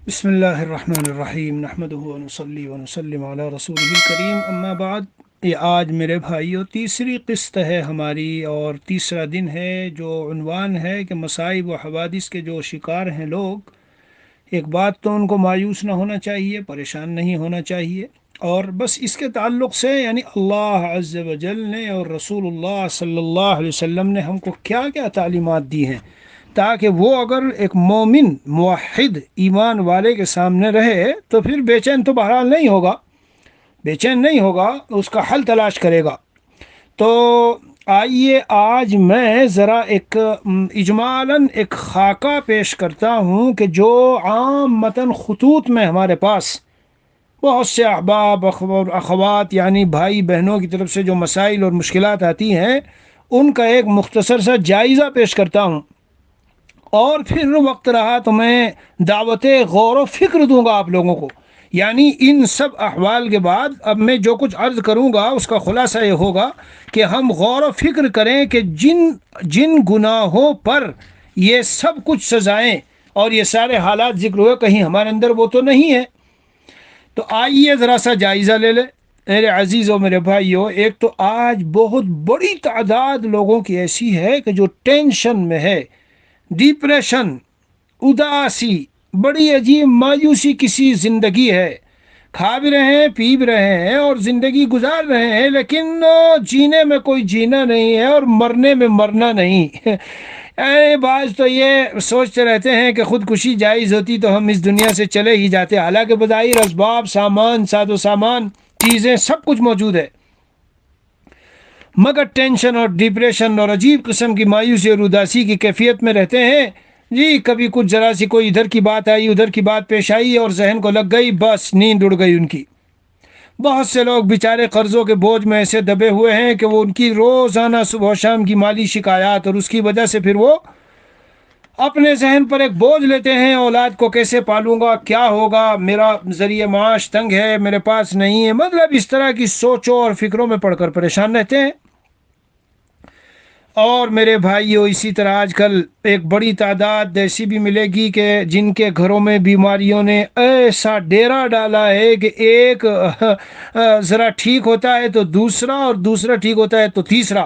بسم اللہ الرحمن الرحیم نحمدہ ونصلی ونسلم علی رسولہ الکریم اما بعد۔ یہ آج میرے بھائیوں تیسری قسط ہے ہماری اور تیسرا دن ہے، جو عنوان ہے کہ مصائب و حوادث کے جو شکار ہیں لوگ، ایک بات تو ان کو مایوس نہ ہونا چاہیے، پریشان نہیں ہونا چاہیے، اور بس اس کے تعلق سے یعنی اللہ عز و جل نے اور رسول اللہ صلی اللہ علیہ وسلم نے ہم کو کیا کیا تعلیمات دی ہیں، تاکہ وہ اگر ایک مومن موحد ایمان والے کے سامنے رہے تو پھر بے چین تو بہرحال نہیں ہوگا، بے چین نہیں ہوگا، اس کا حل تلاش کرے گا۔ تو آئیے آج میں ذرا ایک اجمالاً ایک خاکہ پیش کرتا ہوں کہ جو عام متن خطوط میں ہمارے پاس بہت سے احباب اور اخوات یعنی بھائی بہنوں کی طرف سے جو مسائل اور مشکلات آتی ہیں، ان کا ایک مختصر سا جائزہ پیش کرتا ہوں، اور پھر وقت رہا تو میں دعوت غور و فکر دوں گا آپ لوگوں کو۔ یعنی ان سب احوال کے بعد اب میں جو کچھ عرض کروں گا اس کا خلاصہ یہ ہوگا کہ ہم غور و فکر کریں کہ جن گناہوں پر یہ سب کچھ سزائیں اور یہ سارے حالات ذکر ہوئے، کہیں ہمارے اندر وہ تو نہیں ہے۔ تو آئیے ذرا سا جائزہ لے لیں میرے عزیزوں، میرے بھائیوں۔ ایک تو آج بہت بڑی تعداد لوگوں کی ایسی ہے کہ جو ٹینشن میں ہے، ڈپریشن، اداسی، بڑی عجیب مایوسی کسی زندگی ہے، کھا بھی رہے ہیں، پی بھی رہے ہیں اور زندگی گزار رہے ہیں، لیکن جینے میں کوئی جینا نہیں ہے اور مرنے میں مرنا نہیں۔ بعض تو یہ سوچتے رہتے ہیں کہ خودکشی جائز ہوتی تو ہم اس دنیا سے چلے ہی جاتے، حالانکہ بظاہر اسباب، سامان، ساز و سامان، چیزیں سب کچھ موجود ہے، مگر ٹینشن اور ڈپریشن اور عجیب قسم کی مایوسی اور اداسی کی کیفیت میں رہتے ہیں جی۔ کبھی کچھ ذرا سی کوئی ادھر کی بات آئی، ادھر کی بات پیش آئی اور ذہن کو لگ گئی، بس نیند اڑ گئی ان کی۔ بہت سے لوگ بیچارے قرضوں کے بوجھ میں ایسے دبے ہوئے ہیں کہ وہ ان کی روزانہ صبح و شام کی مالی شکایات، اور اس کی وجہ سے پھر وہ اپنے ذہن پر ایک بوجھ لیتے ہیں، اولاد کو کیسے پالوں گا، کیا ہوگا، میرا ذریعہ معاش تنگ ہے، میرے پاس نہیں ہے، مطلب اس طرح کی سوچوں اور فکروں میں پڑھ کر پریشان رہتے ہیں۔ اور میرے بھائیوں، اسی طرح آج کل ایک بڑی تعداد ایسی بھی ملے گی کہ جن کے گھروں میں بیماریوں نے ایسا ڈیرا ڈالا ہے کہ ایک ذرا ٹھیک ہوتا ہے تو دوسرا، اور دوسرا ٹھیک ہوتا ہے تو تیسرا،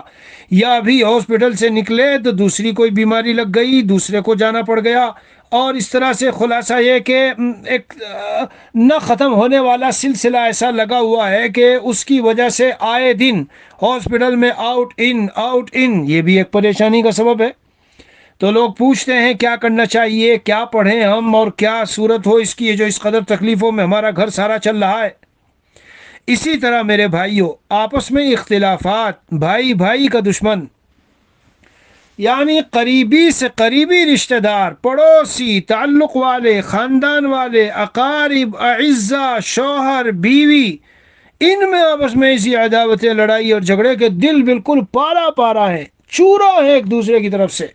یا ابھی ہاسپٹل سے نکلے تو دوسری کوئی بیماری لگ گئی، دوسرے کو جانا پڑ گیا، اور اس طرح سے خلاصہ یہ کہ ایک نہ ختم ہونے والا سلسلہ ایسا لگا ہوا ہے کہ اس کی وجہ سے آئے دن ہاسپٹل میں آؤٹ ان، یہ بھی ایک پریشانی کا سبب ہے۔ تو لوگ پوچھتے ہیں کیا کرنا چاہیے، کیا پڑھیں ہم، اور کیا صورت ہو اس کی جو اس قدر تکلیفوں میں ہمارا گھر سارا چل رہا ہے۔ اسی طرح میرے بھائیوں، آپس میں اختلافات، بھائی بھائی کا دشمن، یعنی قریبی سے قریبی رشتہ دار، پڑوسی، تعلق والے، خاندان والے، اقارب، اعزا، شوہر، بیوی، ان میں آپس میں ایسی عداوتیں، لڑائی اور جھگڑے کے دل بالکل پارا پارا ہیں، چورا ہے ایک دوسرے کی طرف سے۔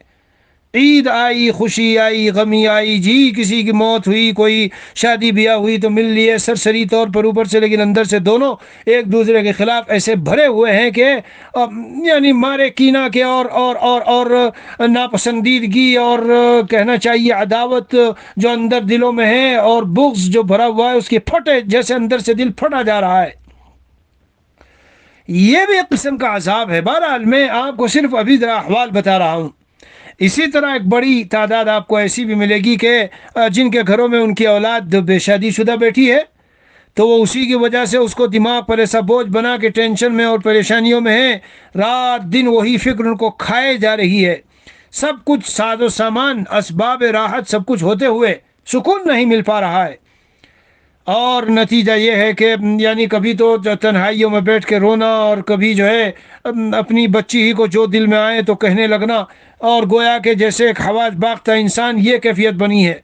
عید آئی، خوشی آئی، غمی آئی، جی کسی کی موت ہوئی، کوئی شادی بیاہ ہوئی تو مل لیے سرسری طور پر اوپر سے، لیکن اندر سے دونوں ایک دوسرے کے خلاف ایسے بھرے ہوئے ہیں کہ یعنی مارے کینہ کے اور ناپسندیدگی اور کہنا چاہیے عداوت جو اندر دلوں میں ہے، اور بغض جو بھرا ہوا ہے، اس کی پھٹے جیسے اندر سے دل پھٹا جا رہا ہے۔ یہ بھی ایک قسم کا عذاب ہے۔ بہرحال میں آپ کو صرف ابھی ذرا احوال بتا رہا ہوں۔ اسی طرح ایک بڑی تعداد آپ کو ایسی بھی ملے گی کہ جن کے گھروں میں ان کی اولاد بے شادی شدہ بیٹھی ہے، تو وہ اسی کی وجہ سے اس کو دماغ پر ایسا بوجھ بنا کے ٹینشن میں اور پریشانیوں میں ہے، رات دن وہی فکر ان کو کھائے جا رہی ہے۔ سب کچھ ساز و سامان، اسباب راحت سب کچھ ہوتے ہوئے سکون نہیں مل پا رہا ہے، اور نتیجہ یہ ہے کہ یعنی کبھی تو تنہائیوں میں بیٹھ کے رونا، اور کبھی جو ہے اپنی بچی ہی کو جو دل میں آئے تو کہنے لگنا، اور گویا کہ جیسے ایک حواس باختہ انسان، یہ کیفیت بنی ہے۔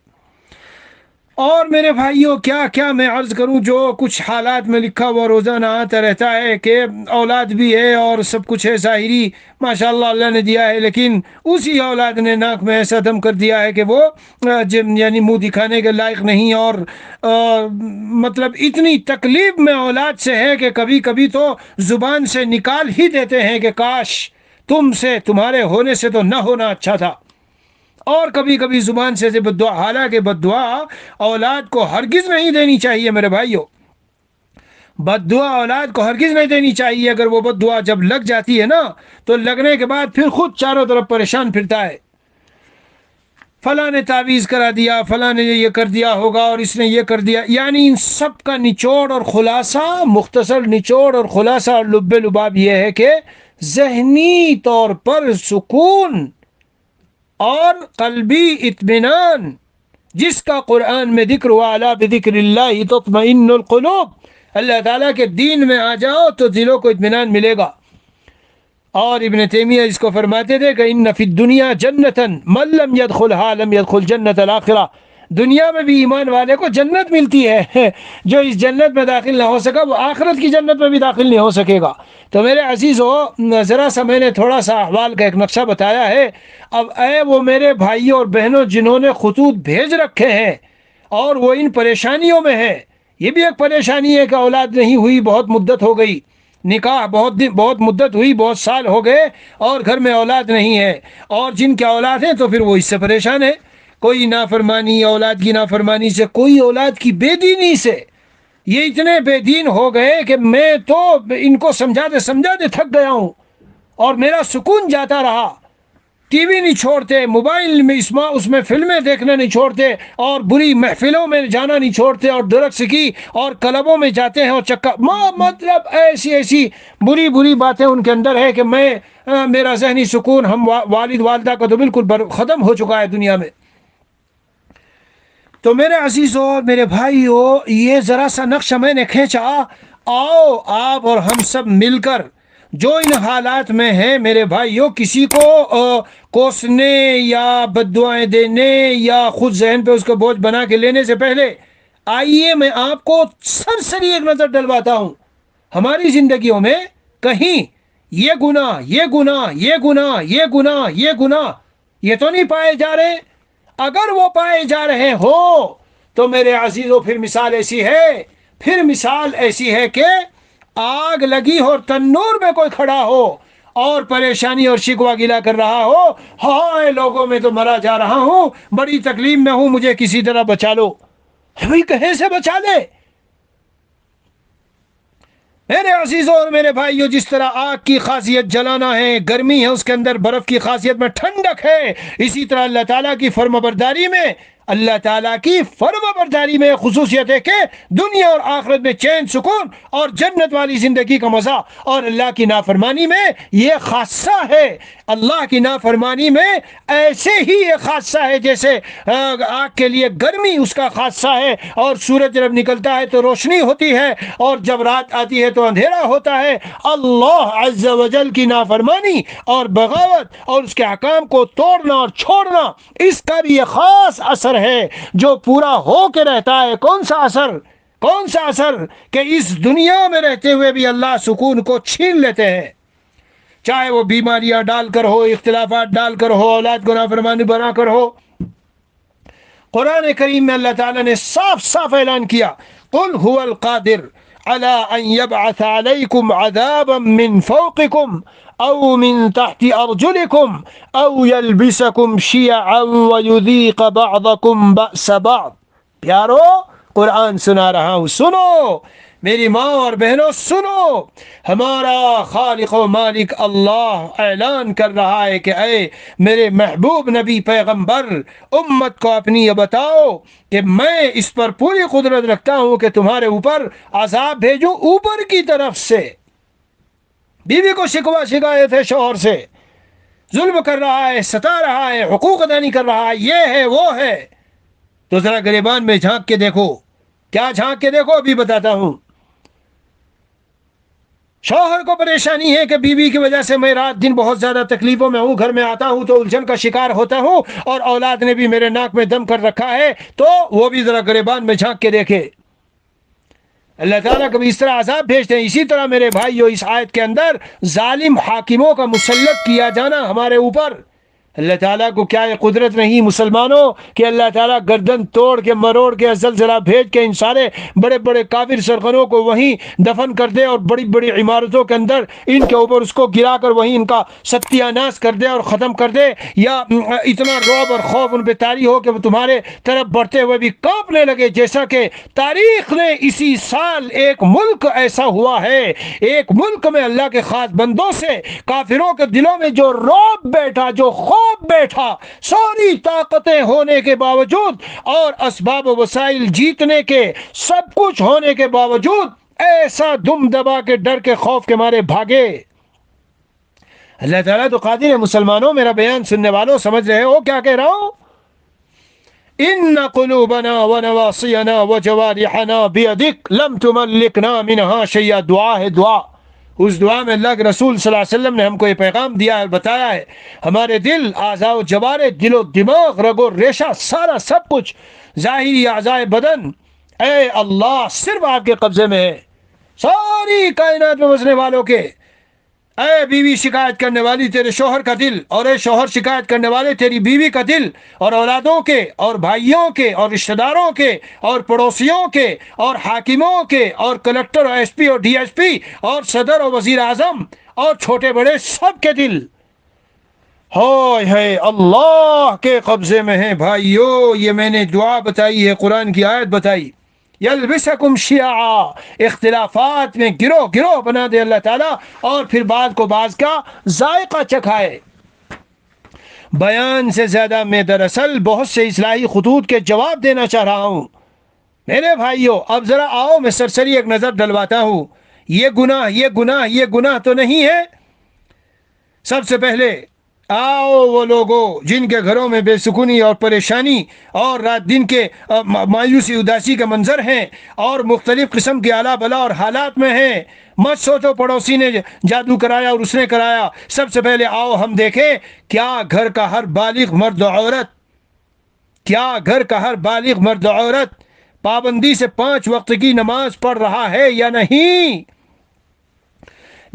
اور میرے بھائیوں، کیا کیا میں عرض کروں، جو کچھ حالات میں لکھا ہوا روزانہ آتا رہتا ہے کہ اولاد بھی ہے اور سب کچھ ہے، ظاہری ماشاءاللہ اللہ نے دیا ہے، لیکن اسی اولاد نے ناک میں ایسا دم کر دیا ہے کہ وہ یعنی منہ دکھانے کے لائق نہیں، اور مطلب اتنی تکلیف میں اولاد سے ہے کہ کبھی کبھی تو زبان سے نکال ہی دیتے ہیں کہ کاش تم سے، تمہارے ہونے سے تو نہ ہونا اچھا تھا۔ اور کبھی کبھی زبان سے بد دعا، حالانکہ بد دعا اولاد کو ہرگز نہیں دینی چاہیے میرے بھائیوں، بد دعا اولاد کو ہرگز نہیں دینی چاہیے۔ اگر وہ بد دعا جب لگ جاتی ہے نا تو لگنے کے بعد پھر خود چاروں طرف پریشان پھرتا ہے، فلاں نے تعویذ کرا دیا، فلاں نے یہ کر دیا ہوگا، اور اس نے یہ کر دیا۔ یعنی ان سب کا نچوڑ اور خلاصہ، مختصر نچوڑ اور خلاصہ اور لب لباب یہ ہے کہ ذہنی طور پر سکون اور قلبی اطمینان جس کا قرآن میں ذکر ہوا، الا بذکر اللہ تطمئن القلوب، اللہ تعالیٰ کے دین میں آ جاؤ تو دلوں کو اطمینان ملے گا۔ اور ابن تیمیہ اس کو فرماتے تھے کہ ان فی الدنیا جنتا من لم يدخلها لم يدخل جنت الاخرہ، دنیا میں بھی ایمان والے کو جنت ملتی ہے، جو اس جنت میں داخل نہ ہو سکا وہ آخرت کی جنت میں بھی داخل نہیں ہو سکے گا۔ تو میرے عزیزو، ذرا سا میں نے تھوڑا سا احوال کا ایک نقشہ بتایا ہے۔ اب اے وہ میرے بھائیوں اور بہنوں جنہوں نے خطوط بھیج رکھے ہیں اور وہ ان پریشانیوں میں ہیں، یہ بھی ایک پریشانی ہے کہ اولاد نہیں ہوئی، بہت مدت ہو گئی، نکاح بہت مدت ہوئی، بہت سال ہو گئے اور گھر میں اولاد نہیں ہے، اور جن کے اولاد ہیں تو پھر وہ اس سے پریشان ہے، کوئی نافرمانی، اولاد کی نافرمانی سے، کوئی اولاد کی بے دینی سے، یہ اتنے بے دین ہو گئے کہ میں تو ان کو سمجھاتے تھک گیا ہوں اور میرا سکون جاتا رہا۔ ٹی وی نہیں چھوڑتے، موبائل میں اس میں فلمیں دیکھنا نہیں چھوڑتے، اور بری محفلوں میں جانا نہیں چھوڑتے، اور ڈرگس کی اور کلبوں میں جاتے ہیں، اور مطلب ایسی بری باتیں ان کے اندر ہے کہ میرا ذہنی سکون، ہم والد والدہ کا تو بالکل ختم ہو چکا ہے دنیا میں۔ تو میرے عزیزوں، میرے بھائیوں، یہ ذرا سا نقشہ میں نے کھینچا، آؤ آپ اور ہم سب مل کر جو ان حالات میں ہیں میرے بھائیوں، کسی کو کوسنے یا بد دعائیں دینے یا خود ذہن پہ اس کو بوجھ بنا کے لینے سے پہلے آئیے میں آپ کو سرسری ایک نظر ڈلواتا ہوں ہماری زندگیوں میں کہیں یہ گناہ یہ تو نہیں پائے جا رہے۔ اگر وہ پائے جا رہے ہو تو میرے عزیزوں پھر مثال ایسی ہے کہ آگ لگی ہو اور تنور میں کوئی کھڑا ہو اور پریشانی اور شکوہ گلا کر رہا ہو، ہائے لوگوں میں تو مرا جا رہا ہوں، بڑی تکلیف میں ہوں، مجھے کسی طرح بچا لو۔ بھائی کہیں سے بچا لے میرے عزیزوں اور میرے بھائیوں؟ جس طرح آگ کی خاصیت جلانا ہے، گرمی ہے، اس کے اندر برف کی خاصیت میں ٹھنڈک ہے، اسی طرح اللہ تعالیٰ کی فرما برداری میں خصوصیت ہے کہ دنیا اور آخرت میں چین، سکون اور جنت والی زندگی کا مزہ، اور اللہ کی نافرمانی میں یہ خاصہ ہے۔ اللہ کی نافرمانی میں ایسے ہی یہ خاصہ ہے جیسے آگ کے لیے گرمی اس کا خاصہ ہے، اور سورج جب نکلتا ہے تو روشنی ہوتی ہے، اور جب رات آتی ہے تو اندھیرا ہوتا ہے۔ اللہ عز و جل کی نافرمانی اور بغاوت اور اس کے احکام کو توڑنا اور چھوڑنا، اس کا بھی یہ خاص اثر ہے جو پورا ہو کے رہتا ہے۔ کون سا اثر کہ اس دنیا میں رہتے ہوئے بھی اللہ سکون کو چھین لیتے ہیں، چاہے وہ بیماریاں ڈال کر ہو، اختلافات ڈال کر ہو، اولاد کو نافرمانی بنا کر ہو۔ قرآن کریم میں اللہ تعالیٰ نے صاف اعلان کیا، قل هو القادر على ان يبعث عليكم عذابا من فوقكم او من تحت ارجلكم او يلبسكم شيعا ويذيق بعضكم بأس بعض۔ پیارو، قرآن سنا رہا ہوں، سنو میری ماں اور بہنوں، سنو، ہمارا خالق و مالک اللہ اعلان کر رہا ہے کہ اے میرے محبوب نبی پیغمبر، امت کو اپنی یہ بتاؤ کہ میں اس پر پوری قدرت رکھتا ہوں کہ تمہارے اوپر عذاب بھیجوں اوپر کی طرف سے۔ بیوی کو شکایت ہے شوہر سے، ظلم کر رہا ہے، ستا رہا ہے، حقوق ادا نہیں کر رہا ہے، یہ ہے وہ ہے، تو ذرا گریبان میں جھانک کے دیکھو۔ کیا جھانک کے دیکھو؟ ابھی بتاتا ہوں۔ شوہر کو پریشانی ہے کہ بیوی کی وجہ سے میں رات دن بہت زیادہ تکلیفوں میں ہوں، گھر میں آتا ہوں تو الجھن کا شکار ہوتا ہوں، اور اولاد نے بھی میرے ناک میں دم کر رکھا ہے، تو وہ بھی ذرا گریبان میں جھانک کے دیکھے۔ اللہ تعالیٰ کبھی اس طرح عذاب بھیجتے ہیں۔ اسی طرح میرے بھائیو، اس آیت کے اندر ظالم حاکموں کا مسلط کیا جانا ہمارے اوپر، اللہ تعالیٰ کو کیا یہ قدرت نہیں مسلمانوں کہ اللہ تعالیٰ گردن توڑ کے مروڑ کے زلزلہ بھیج کے ان سارے بڑے بڑے کافر سرغنوں کو وہیں دفن کر دے اور بڑی بڑی عمارتوں کے اندر ان کے اوپر اس کو گرا کر وہیں ان کا ستیہ ناش کر دے اور ختم کر دے؟ یا اتنا رعب اور خوف ان پہ طاری ہو کہ وہ تمہارے طرف بڑھتے ہوئے بھی کانپنے لگے؟ جیسا کہ تاریخ نے اسی سال ایک ملک ایسا ہوا ہے، ایک ملک میں اللہ کے خاص بندوں سے کافروں کے دلوں میں جو رعب بیٹھا، جو خوف بیٹھا، ساری طاقتیں ہونے کے باوجود اور اسباب و وسائل جیتنے کے سب کچھ ہونے کے باوجود ایسا دم دبا کے ڈر کے خوف کے مارے بھاگے۔ اللہ تعالیٰ تو قادر ہے۔ مسلمانوں، میرا بیان سننے والوں، سمجھ رہے ہو کیا کہہ رہا ہوں؟ ان قلوبنا ونواصینا وجوارحنا بیدک لم تملکنا منہا شیئا، دعا ہے، دعا۔ اس دعا میں اللہ کے رسول صلی اللہ علیہ وسلم نے ہم کو یہ پیغام دیا ہے، بتایا ہے ہمارے دل، اعضاء و جوارح، دل و دماغ، رگ و ریشہ، سارا سب کچھ، ظاہری اعضاء بدن، اے اللہ صرف آپ کے قبضے میں ہے۔ ساری کائنات میں بسنے والوں کے، اے بیوی شکایت کرنے والی تیرے شوہر کا دل، اور اے شوہر شکایت کرنے والے تیری بیوی کا دل، اور اولادوں کے اور بھائیوں کے اور رشتہ داروں کے اور پڑوسیوں کے اور حاکموں کے اور کلکٹر اور ایس پی اور ڈی ایس پی اور صدر اور وزیر اعظم اور چھوٹے بڑے سب کے دل ہائے ہے اللہ کے قبضے میں ہیں بھائیو۔ یہ میں نے دعا بتائی ہے، قرآن کی آیت بتائی، یلبسکم شیعا، اختلافات میں گروہ گروہ بنا دے اللہ تعالیٰ، اور پھر بعض کو بعض کا ذائقہ چکھائے۔ بیان سے زیادہ میں دراصل بہت سے اصلاحی خطوط کے جواب دینا چاہ رہا ہوں۔ میرے بھائیو، اب ذرا آؤ میں سرسری ایک نظر ڈلواتا ہوں۔ یہ گناہ تو نہیں ہے؟ سب سے پہلے آؤ وہ لوگوں جن کے گھروں میں بے سکونی اور پریشانی اور رات دن کے مایوسی اداسی کے منظر ہیں اور مختلف قسم کے آلہ بلا اور حالات میں ہیں، مت سوچو پڑوسی نے جادو کرایا اور اس نے کرایا۔ سب سے پہلے آؤ ہم دیکھیں کیا گھر کا ہر بالغ مرد و عورت، کیا گھر کا ہر بالغ مرد و عورت پابندی سے 5 وقت کی نماز پڑھ رہا ہے یا نہیں؟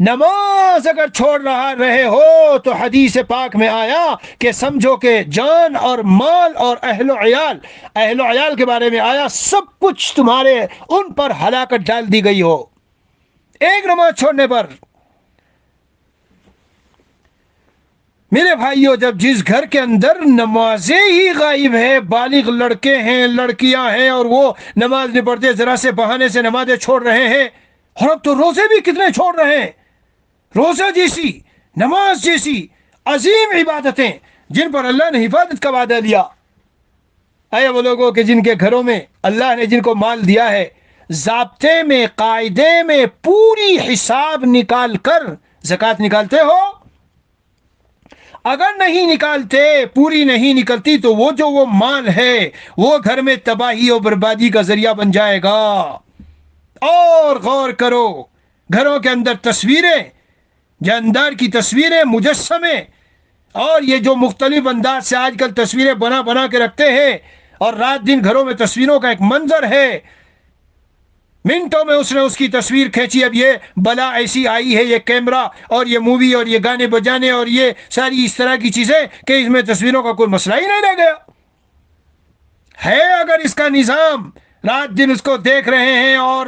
نماز اگر چھوڑ رہے ہو تو حدیث پاک میں آیا کہ سمجھو کہ جان اور مال اور اہل و عیال کے بارے میں آیا، سب کچھ تمہارے ان پر ہلاکت ڈال دی گئی ہو ایک نماز چھوڑنے پر۔ میرے بھائیو، جب جس گھر کے اندر نمازیں ہی غائب ہے، بالغ لڑکے ہیں لڑکیاں ہیں اور وہ نماز نہیں پڑھتے، ذرا سے بہانے سے نمازیں چھوڑ رہے ہیں، اور اب تو روزے بھی کتنے چھوڑ رہے ہیں۔ روزہ جیسی، نماز جیسی عظیم عبادتیں جن پر اللہ نے حفاظت کا وعدہ لیا، اے وہ لوگوں کہ جن کے گھروں میں اللہ نے جن کو مال دیا ہے، ضابطے میں، قاعدے میں پوری حساب نکال کر زکوٰۃ نکالتے ہو؟ اگر نہیں نکالتے، پوری نہیں نکلتی، تو وہ مال ہے وہ گھر میں تباہی اور بربادی کا ذریعہ بن جائے گا۔ اور غور کرو، گھروں کے اندر تصویریں، جاندار کی تصویریں، مجسمے، اور یہ جو مختلف انداز سے آج کل تصویریں بنا کے رکھتے ہیں، اور رات دن گھروں میں تصویروں کا ایک منظر ہے، منٹوں میں اس نے اس کی تصویر کھینچی۔ اب یہ بلا ایسی آئی ہے، یہ کیمرہ اور یہ مووی اور یہ گانے بجانے اور یہ ساری اس طرح کی چیزیں کہ اس میں تصویروں کا کوئی مسئلہ ہی نہیں رہ گیا ہے۔ اگر اس کا نظام رات دن اس کو دیکھ رہے ہیں، اور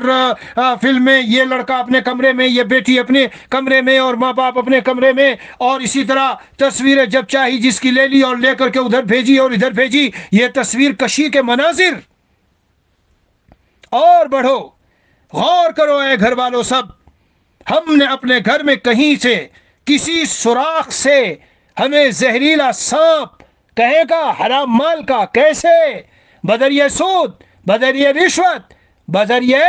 فلم میں یہ لڑکا اپنے کمرے میں، یہ بیٹی اپنے کمرے میں، اور ماں باپ اپنے کمرے میں، اور اسی طرح تصویریں جب چاہی جس کی لے لی اور لے کر کے ادھر بھیجی اور ادھر بھیجی، یہ تصویر کشی کے مناظر۔ اور بڑھو، غور کرو اے گھر والوں سب، ہم نے اپنے گھر میں کہیں سے کسی سوراخ سے ہمیں زہریلا سانپ کہے گا، حرام مال کا، کیسے؟ بذریعہ سود، بذریعہ رشوت، بذریعہ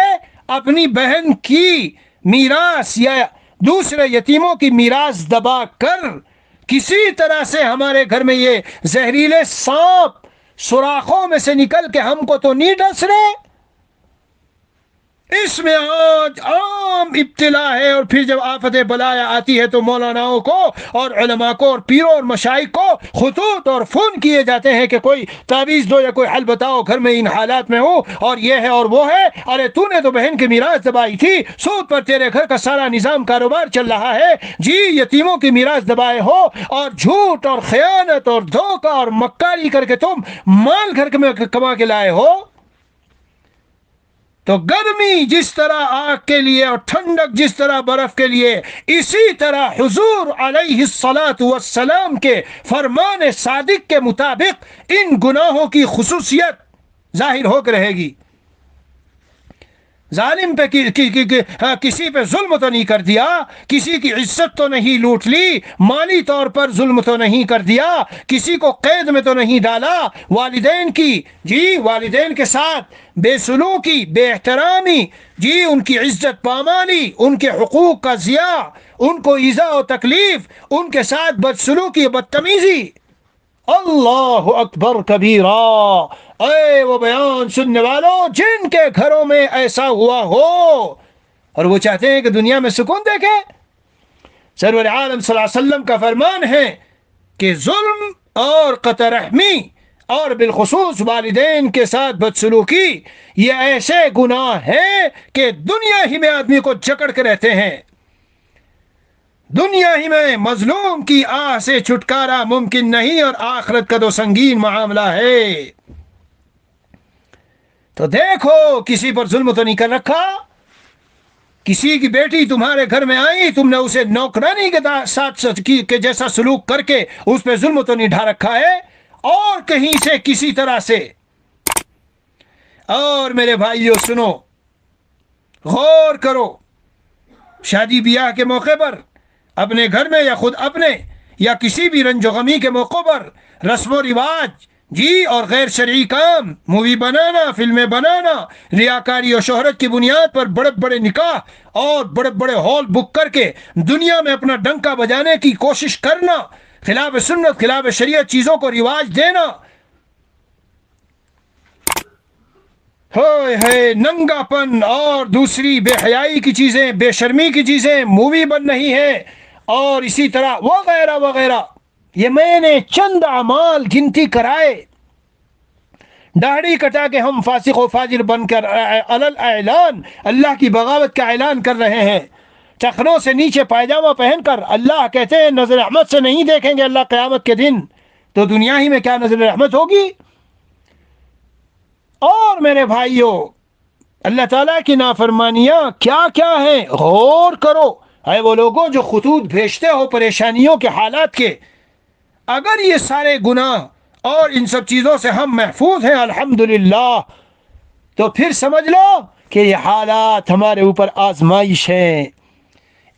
اپنی بہن کی میراث یا دوسرے یتیموں کی میراث دبا کر کسی طرح سے ہمارے گھر میں یہ زہریلے سانپ سوراخوں میں سے نکل کے ہم کو تو نہیں ڈس رہے۔ اس میں آج عام ابتلا ہے، اور پھر جب آفت بلایا آتی ہے تو مولاناؤں کو اور علماء کو اور پیروں اور مشائخ کو خطوط اور فون کیے جاتے ہیں کہ کوئی تعویذ دو یا کوئی حل بتاؤ، گھر میں ان حالات میں ہو اور یہ ہے اور وہ ہے، ارے تو نے تو بہن کی میراث دبائی تھی، سود پر تیرے گھر کا سارا نظام کاروبار چل رہا ہے، جی یتیموں کی میراث دبائے ہو، اور جھوٹ اور خیانت اور دھوکہ اور مکاری کر کے تم مال گھر میں کما کے لائے ہو۔ تو گرمی جس طرح آگ کے لیے اور ٹھنڈک جس طرح برف کے لیے، اسی طرح حضور علیہ الصلاۃ والسلام کے فرمان صادق کے مطابق ان گناہوں کی خصوصیت ظاہر ہو کے رہے گی۔ ظالم پہ کسی پہ ظلم تو نہیں کر دیا، کسی کی عزت تو نہیں لوٹ لی، مالی طور پر ظلم تو نہیں کر دیا، کسی کو قید میں تو نہیں ڈالا، والدین کی والدین کے ساتھ بے سلوکی، بے احترامی، ان کی عزت پامالی، ان کے حقوق کا ضیاع، ان کو ایذا و تکلیف، ان کے ساتھ بدسلوکی، بدتمیزی۔ اللہ اکبر کبیرہ۔ اے وہ بیان سننے والوں جن کے گھروں میں ایسا ہوا ہو اور وہ چاہتے ہیں کہ دنیا میں سکون دیکھے، سرور عالم صلی اللہ علیہ وسلم کا فرمان ہے کہ ظلم اور قطع رحمی اور بالخصوص والدین کے ساتھ بدسلوکی یہ ایسے گناہ ہیں کہ دنیا ہی میں آدمی کو جکڑ کے رہتے ہیں، دنیا ہی میں مظلوم کی آہ سے چھٹکارا ممکن نہیں، اور آخرت کا تو سنگین معاملہ ہے۔ تو دیکھو کسی پر ظلم تو نہیں کر رکھا، کسی کی بیٹی تمہارے گھر میں آئی، تم نے اسے نوکرانی کے ساتھ کے جیسا سلوک کر کے اس پہ ظلم تو نہیں ڈھا رکھا ہے، اور کہیں سے کسی طرح سے۔ اور میرے بھائیو سنو، غور کرو، شادی بیاہ کے موقع پر اپنے گھر میں یا خود اپنے یا کسی بھی رنج و غمی کے موقع پر رسم و رواج اور غیر شرعی کام، مووی بنانا، فلمیں بنانا، ریاکاری اور شہرت کی بنیاد پر بڑے بڑے نکاح اور بڑے بڑے ہال بک کر کے دنیا میں اپنا ڈنکا بجانے کی کوشش کرنا، خلاف سنت خلاف شریعت چیزوں کو رواج دینا، ننگا پن اور دوسری بے حیائی کی چیزیں، بے شرمی کی چیزیں مووی بن رہی ہیں، اور اسی طرح وغیرہ وغیرہ۔ یہ میں نے چند اعمال گنتی کرائے۔ داڑھی کٹا کے ہم فاسق و فاجر بن کر علل اعلان اللہ کی بغاوت کا اعلان کر رہے ہیں، ٹخنوں سے نیچے پائجامہ پہن کر اللہ کہتے ہیں نظر رحمت سے نہیں دیکھیں گے اللہ قیامت کے دن، تو دنیا ہی میں کیا نظر رحمت ہوگی؟ اور میرے بھائیوں، اللہ تعالیٰ کی نافرمانیاں کیا کیا ہیں، غور کرو۔ اے وہ لوگوں جو خطوط بھیجتے ہو پریشانیوں کے حالات کے، اگر یہ سارے گناہ اور ان سب چیزوں سے ہم محفوظ ہیں الحمدللہ، تو پھر سمجھ لو کہ یہ حالات ہمارے اوپر آزمائش ہیں۔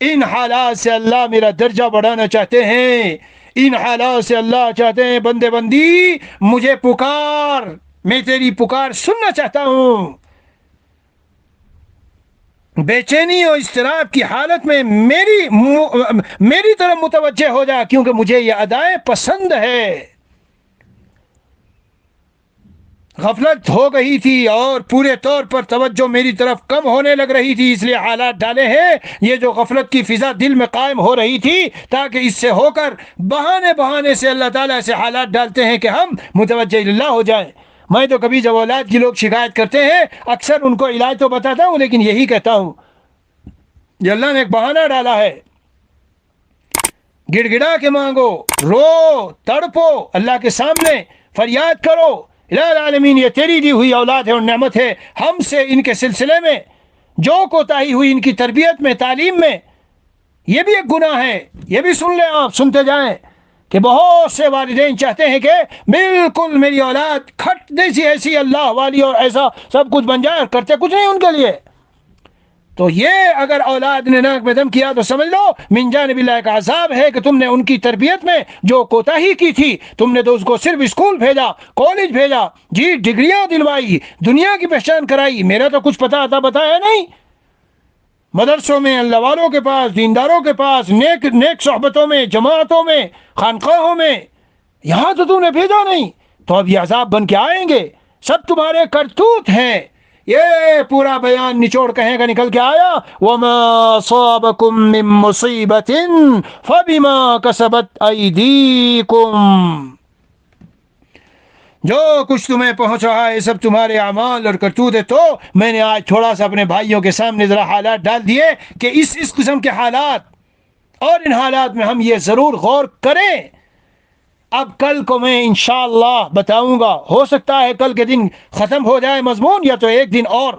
ان حالات سے اللہ میرا درجہ بڑھانا چاہتے ہیں، ان حالات سے اللہ چاہتے ہیں بندے بندی مجھے پکار، میں تیری پکار سننا چاہتا ہوں۔ بے چینی اور اضطراب کی حالت میں میری طرف متوجہ ہو جا، کیونکہ مجھے یہ ادائیں پسند ہے۔ غفلت ہو گئی تھی اور پورے طور پر توجہ میری طرف کم ہونے لگ رہی تھی، اس لیے حالات ڈالے ہیں۔ یہ جو غفلت کی فضا دل میں قائم ہو رہی تھی، تاکہ اس سے ہو کر بہانے سے اللہ تعالیٰ سے حالات ڈالتے ہیں کہ ہم متوجہ اللہ ہو جائیں۔ میں تو کبھی جب اولاد کی لوگ شکایت کرتے ہیں اکثر ان کو علاج تو بتاتا ہوں، لیکن یہی کہتا ہوں یہ اللہ نے ایک بہانہ ڈالا ہے، گڑ گڑا کے مانگو، رو تڑپو، اللہ کے سامنے فریاد کرو، الہ العالمین یہ تیری دی ہوئی اولاد ہے اور نعمت ہے، ہم سے ان کے سلسلے میں جو کوتاہی ہوئی ان کی تربیت میں، تعلیم میں، یہ بھی ایک گناہ ہے۔ یہ بھی سن لیں، آپ سنتے جائیں کہ بہت سے والدین چاہتے ہیں کہ بالکل میری اولاد کھٹ جیسی ایسی اللہ والی اور ایسا سب کچھ بن جائے، اور کرتے کچھ نہیں ان کے لیے۔ تو یہ اگر اولاد نے ناک میں دم کیا تو سمجھ لو من جانب اللہ کا عذاب ہے کہ تم نے ان کی تربیت میں جو کوتاہی کی تھی، تم نے تو اس کو صرف اسکول بھیجا، کالج بھیجا، ڈگریاں دلوائی، دنیا کی پہچان کرائی، میرا تو کچھ پتا آتا بتایا نہیں۔ مدرسوں میں، اللہ والوں کے پاس، دینداروں کے پاس، نیک صحبتوں میں، جماعتوں میں، خانقاہوں میں، یہاں تو تم نے بھیجا نہیں، تو اب یہ عذاب بن کے آئیں گے۔ سب تمہارے کرتوت ہیں، یہ پورا بیان نچوڑ کہیں کا نکل کے آیا وما صابکم من مصیبت فبما کسبت ایدیکم، جو کچھ تمہیں پہنچ رہا ہے سب تمہارے اعمال اور کرتوت ہے۔ تو میں نے آج تھوڑا سا اپنے بھائیوں کے سامنے ذرا حالات ڈال دیے کہ اس قسم کے حالات اور ان حالات میں ہم یہ ضرور غور کریں۔ اب کل کو میں انشاءاللہ بتاؤں گا، ہو سکتا ہے کل کے دن ختم ہو جائے مضمون، یا تو ایک دن اور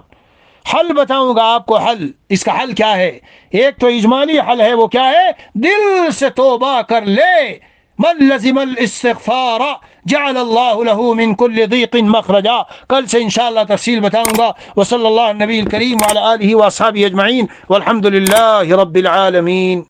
حل بتاؤں گا آپ کو۔ حل، اس کا حل کیا ہے؟ ایک تو اجمالی حل ہے، وہ کیا ہے؟ دل سے توبہ کر لے۔ من لزم الاستغفار جعل اللہ له من كل ضیق مخرجا۔ کل سے انشاءاللہ تفصیل بتاؤں گا۔ وصلی اللہ النبی الکریم وعلی آلہ واصحابہ اجمعین والحمد للہ رب العالمین۔